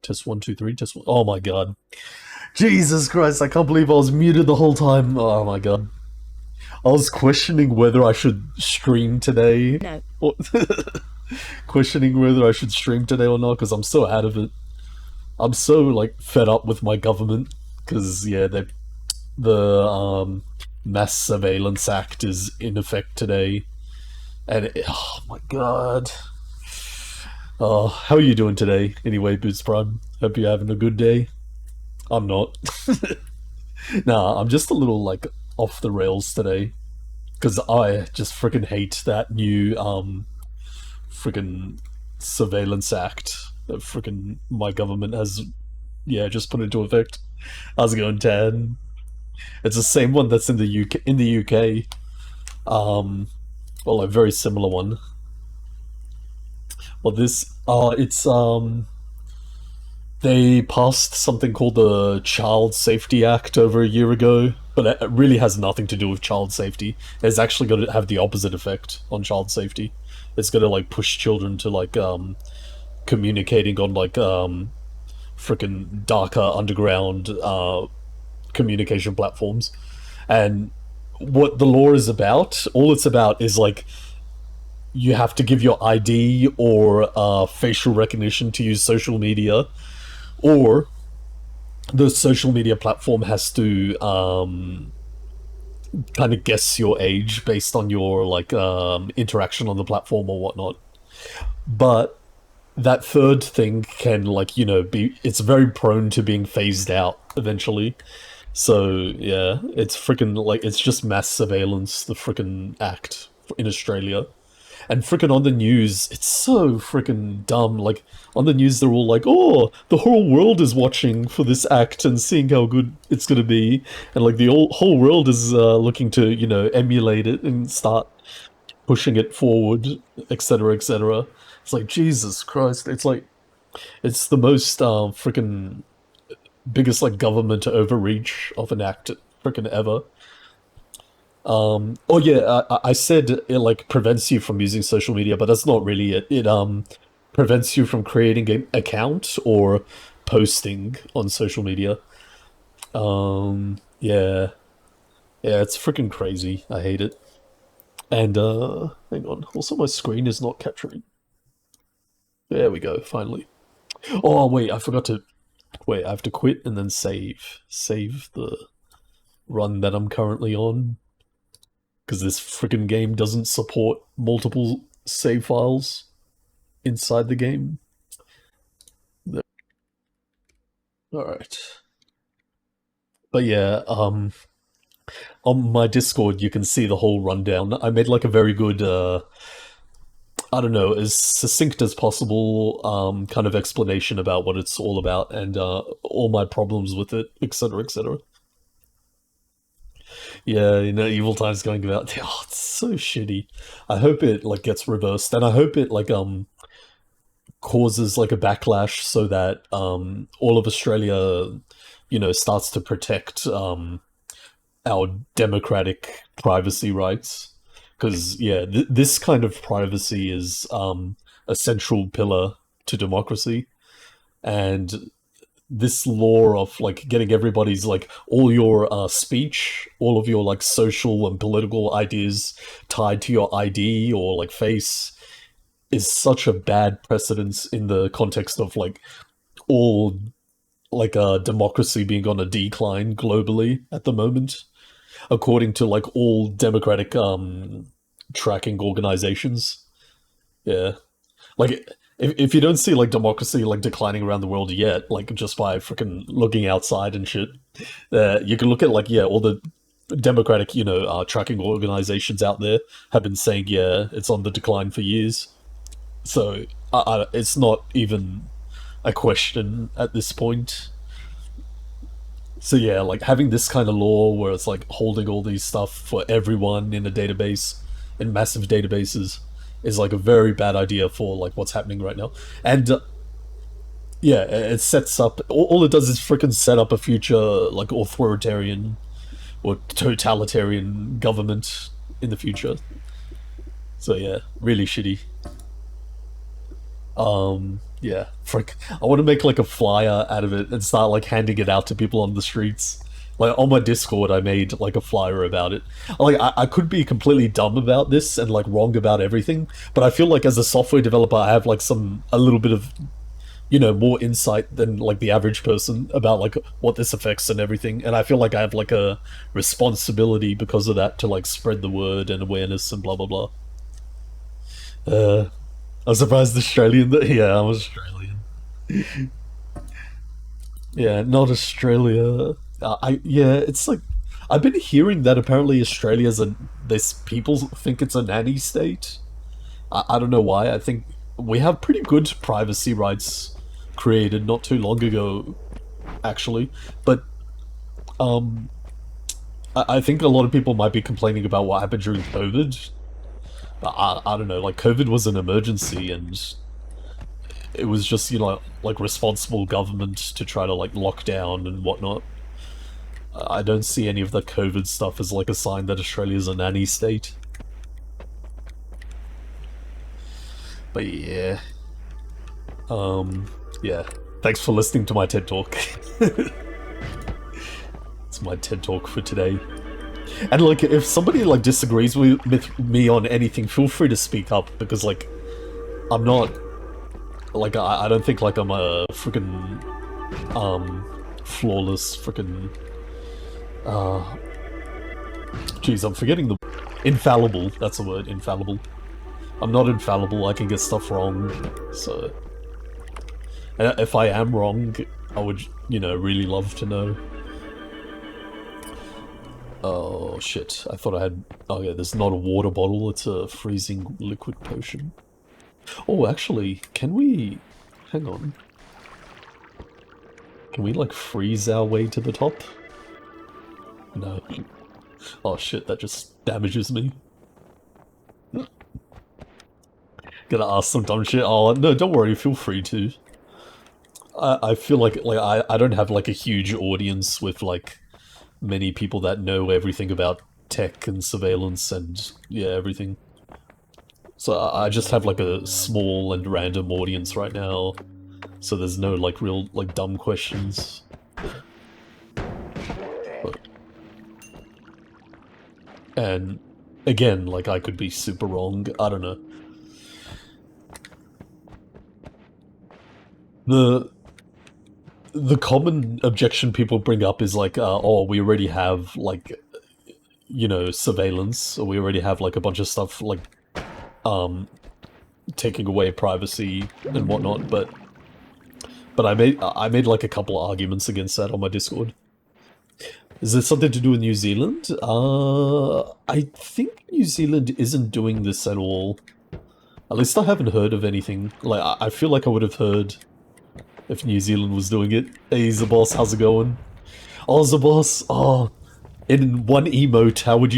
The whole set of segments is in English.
Test one, two, three, test one. Oh my god. Jesus Christ, I can't believe I was muted the whole time. Oh my god. I was questioning whether I should stream today. No. Or questioning whether I should stream today or not, because I'm so out of it. I'm so, like, fed up with my government. Because, yeah, the Mass Surveillance Act is in effect today. And, oh my god. Oh, how are you doing today? Anyway, Boots Prime. Hope you're having a good day. I'm not. Nah, I'm just a little like off the rails today because I just freaking hate that new freaking surveillance act that freaking my government has just put into effect. How's it going, Tan? It's the same one that's in the UK. In the UK, well, a very similar one. Well, this it's they passed something called the Child Safety Act over a year ago, but it really has nothing to do with child safety. It's actually going to have the opposite effect on child safety. It's going to like push children to like communicating on like freaking darker underground communication platforms. And what the law is about, all it's about is like you have to give your ID or facial recognition to use social media, or the social media platform has to kind of guess your age based on your like interaction on the platform or whatnot. But that third thing can like be it's very prone to being phased out eventually. So yeah, it's freaking like it's just mass surveillance, the freaking act in Australia. And freaking on the news, it's so freaking dumb. Like, on the news, they're all like, oh, the whole world is watching for this act and seeing how good it's gonna be. And, like, the whole world is looking to, emulate it and start pushing it forward, etc., etc. It's like, Jesus Christ. It's like, it's the most freaking biggest, like, government overreach of an act freaking ever. Oh yeah, I said it like prevents you from using social media, but that's not really it. It prevents you from creating an account or posting on social media. Yeah, yeah, it's freaking crazy. I hate it. And hang on. Also, my screen is not capturing. There we go. Finally. Oh wait, I forgot to wait. I have to quit and then save. Save the run that I'm currently on. Because this freaking game doesn't support multiple save files inside the game. Alright. But yeah, on my Discord you can see the whole rundown. I made like a very good, I don't know, as succinct as possible, kind of explanation about what it's all about and all my problems with it, etc., etc. Yeah, evil times going about. Oh, it's so shitty. I hope it like gets reversed, and I hope it like causes like a backlash so that all of Australia, starts to protect our democratic privacy rights. Because yeah, this kind of privacy is a central pillar to democracy, and this law of like getting everybody's like all your speech, all of your like social and political ideas tied to your ID or like face is such a bad precedence in the context of like all like democracy being on a decline globally at the moment, according to like all democratic tracking organizations. Yeah. Like, if you don't see like democracy like declining around the world yet, like just by freaking looking outside and shit, you can look at like all the democratic tracking organizations out there have been saying it's on the decline for years. So it's not even a question at this point. So yeah, like having this kind of law where it's like holding all these stuff for everyone in a database, in massive databases, is like a very bad idea for like what's happening right now. And yeah, it sets up all it does is freaking set up a future like authoritarian or totalitarian government in the future. So yeah, really shitty. Yeah, frick. I want to make like a flyer out of it and start like handing it out to people on the streets. Like on my Discord, I made like a flyer about it. Like I could be completely dumb about this and like wrong about everything, but I feel like as a software developer, I have like a little bit of more insight than like the average person about like what this affects and everything. And I feel like I have like a responsibility because of that to like spread the word and awareness and blah blah blah. Uh, I'm surprised Australian. Yeah, I'm Australian. Yeah, not Australia. Yeah, it's like I've been hearing that apparently Australia's a this people think it's a nanny state. I don't know why. I think we have pretty good privacy rights created not too long ago, actually. But um, I think a lot of people might be complaining about what happened during COVID. I don't know. Like COVID was an emergency, and it was just like responsible government to try to like lock down and whatnot. I don't see any of the COVID stuff as like a sign that Australia's a nanny state. But yeah, um, yeah. Thanks for listening to my TED talk. It's my TED talk for today. And like, if somebody like disagrees with me on anything, feel free to speak up because like, I'm not like I don't think like I'm a freaking flawless freaking jeez, I'm forgetting the infallible. That's the word, infallible. I'm not infallible. I can get stuff wrong. So if I am wrong, I would really love to know. Oh shit! I thought I had. Oh yeah, there's not a water bottle. It's a freezing liquid potion. Oh, actually, can we? Hang on. Can we like freeze our way to the top? No. Oh shit! That just damages me. Gonna ask some dumb shit. Oh no, don't worry. Feel free to. I feel like I don't have like a huge audience with like many people that know everything about tech and surveillance and yeah everything. So I just have like a small and random audience right now. So there's no like real like dumb questions. But, and again, like I could be super wrong. I don't know. The the common objection people bring up is like, oh, we already have like surveillance, or we already have like a bunch of stuff like um taking away privacy and whatnot. But I made like a couple of arguments against that on my Discord. Is it something to do with New Zealand? I think New Zealand isn't doing this at all. At least I haven't heard of anything. Like, I feel like I would have heard if New Zealand was doing it. Hey, Zaboss, how's it going? Oh, Zaboss, oh, in one emote, how would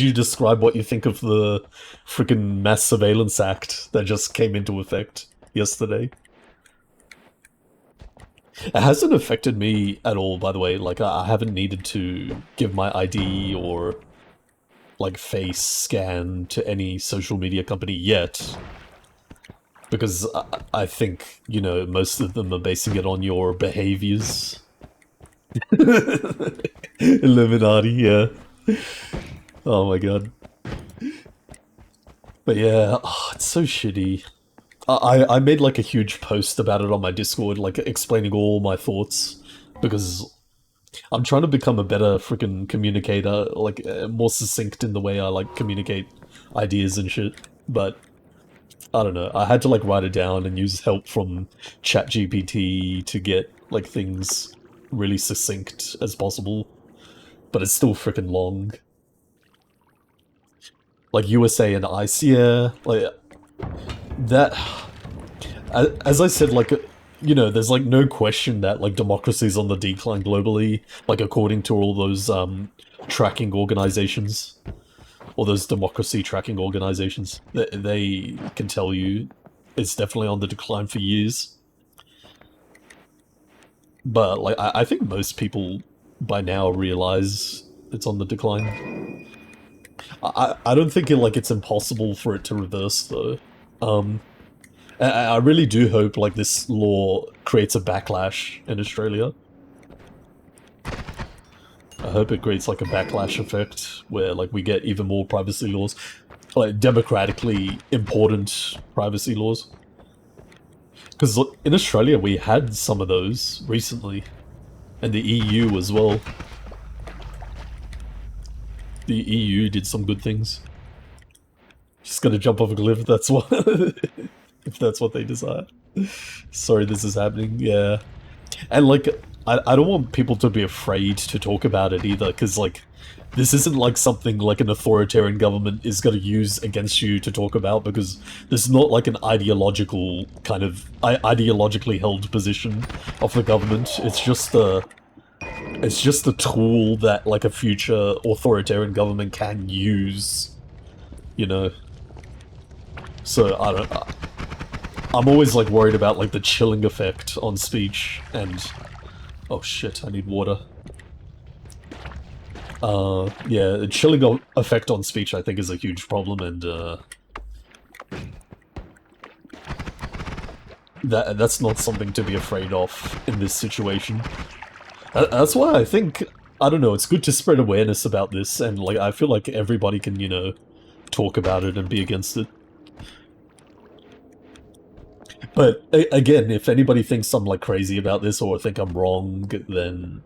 you describe what you think of the freaking Mass Surveillance Act that just came into effect yesterday? It hasn't affected me at all, by the way. Like, I haven't needed to give my ID or, like, face scan to any social media company yet. Because I think, most of them are basing it on your behaviors. Illuminati, yeah. Oh my god. But yeah, it's so shitty. I made like a huge post about it on my Discord, like explaining all my thoughts, because I'm trying to become a better freaking communicator, like more succinct in the way I like communicate ideas and shit. But I don't know, I had to like write it down and use help from ChatGPT to get like things really succinct as possible. But it's still freaking long. Like USA and ICE, yeah, like that. As I said, like, there's like no question that like democracy is on the decline globally, like according to all those tracking organizations, all those democracy tracking organizations. They can tell you it's definitely on the decline for years. But like, I think most people by now realize it's on the decline. I don't think it's impossible for it to reverse though. Um, I really do hope like this law creates a backlash in Australia. I hope it creates like a backlash effect where like we get even more privacy laws, like democratically important privacy laws. Because in Australia we had some of those recently, and the EU as well. The EU did some good things. Just gonna jump off a cliff. That's what, if that's what they decide. Sorry, this is happening. Yeah, and like I don't want people to be afraid to talk about it either, because like this isn't like something like an authoritarian government is going to use against you to talk about, because this is not like an ideological kind of ideologically held position of the government. It's just a tool that like a future authoritarian government can use, you know. So I don't. I'm always like worried about like the chilling effect on speech and. Oh shit! I need water. Yeah, the chilling effect on speech I think is a huge problem, and that's not something to be afraid of in this situation. That's why I think, I don't know, it's good to spread awareness about this, and like I feel like everybody can, you know, talk about it and be against it. But again, if anybody thinks I'm like crazy about this or think I'm wrong, then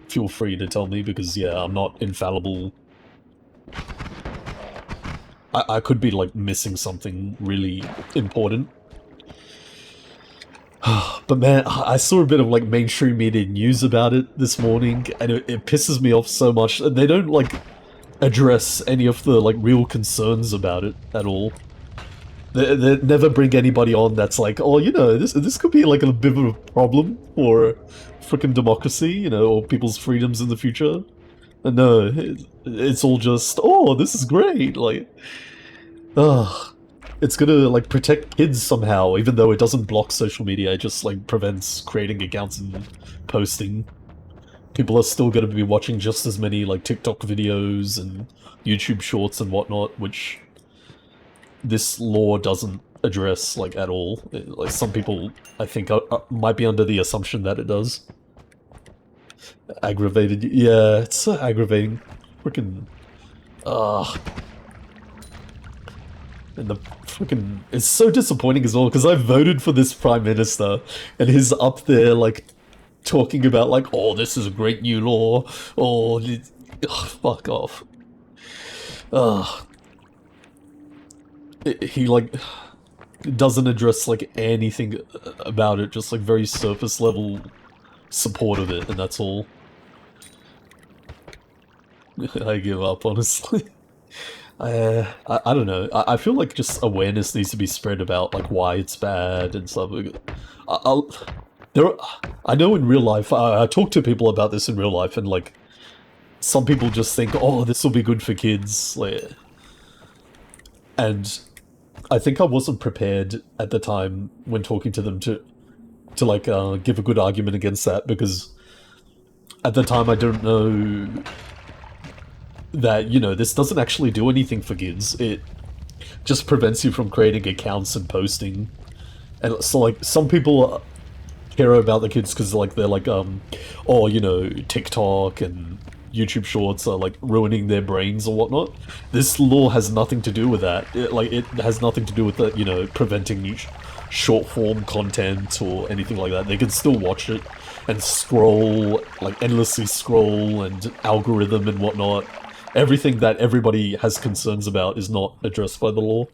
feel free to tell me, because yeah, I'm not infallible. I could be like missing something really important. But man, I saw a bit of like mainstream media news about it this morning, and it pisses me off so much. They don't like address any of the like real concerns about it at all. They never bring anybody on that's like, oh, you know, this could be like a bit of a problem for freaking democracy, you know, or people's freedoms in the future. And no, it's all just, oh, this is great, like, ugh. It's gonna like protect kids somehow, even though it doesn't block social media. It just like prevents creating accounts and posting. People are still gonna be watching just as many like TikTok videos and YouTube shorts and whatnot, which this law doesn't address like at all. Like some people, I think, might be under the assumption that it does. Aggravated, yeah, it's so aggravating. Freaking, ugh. And the freaking, it's so disappointing as well, because I voted for this prime minister, and he's up there like talking about like, oh, this is a great new law. Oh, ugh, fuck off. Ugh. He like doesn't address like anything about it, just like very surface level support of it, and that's all. I give up, honestly. I don't know. I feel like just awareness needs to be spread about like why it's bad and stuff. I'll there. I know in real life, I talk to people about this in real life, and like some people just think, oh, this will be good for kids, like, and I think I wasn't prepared at the time when talking to them to like give a good argument against that, because at the time I don't know that, you know, this doesn't actually do anything for kids. It just prevents you from creating accounts and posting. And so like some people care about the kids because like they're like oh, you know, TikTok and YouTube shorts are like ruining their brains or whatnot. This law has nothing to do with that. It has nothing to do with that, you know, preventing short form content or anything like that. They can still watch it and scroll, like endlessly scroll, and algorithm and whatnot. Everything that everybody has concerns about is not addressed by the law.